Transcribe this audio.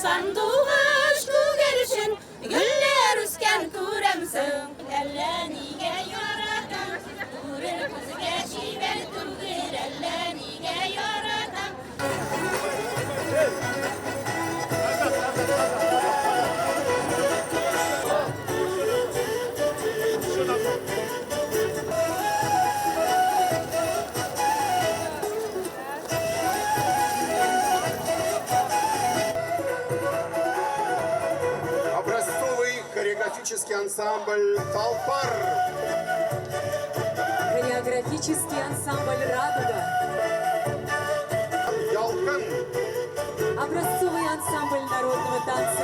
Sandığış gelişin güller üsken kuremsin. Ellenige yaratan kurel kuzge şivel tugir ellenige yaratan. Образцовый хореографический ансамбль «Талпар». Хореографический ансамбль «Радуга». Ялкын. Образцовый ансамбль народного танца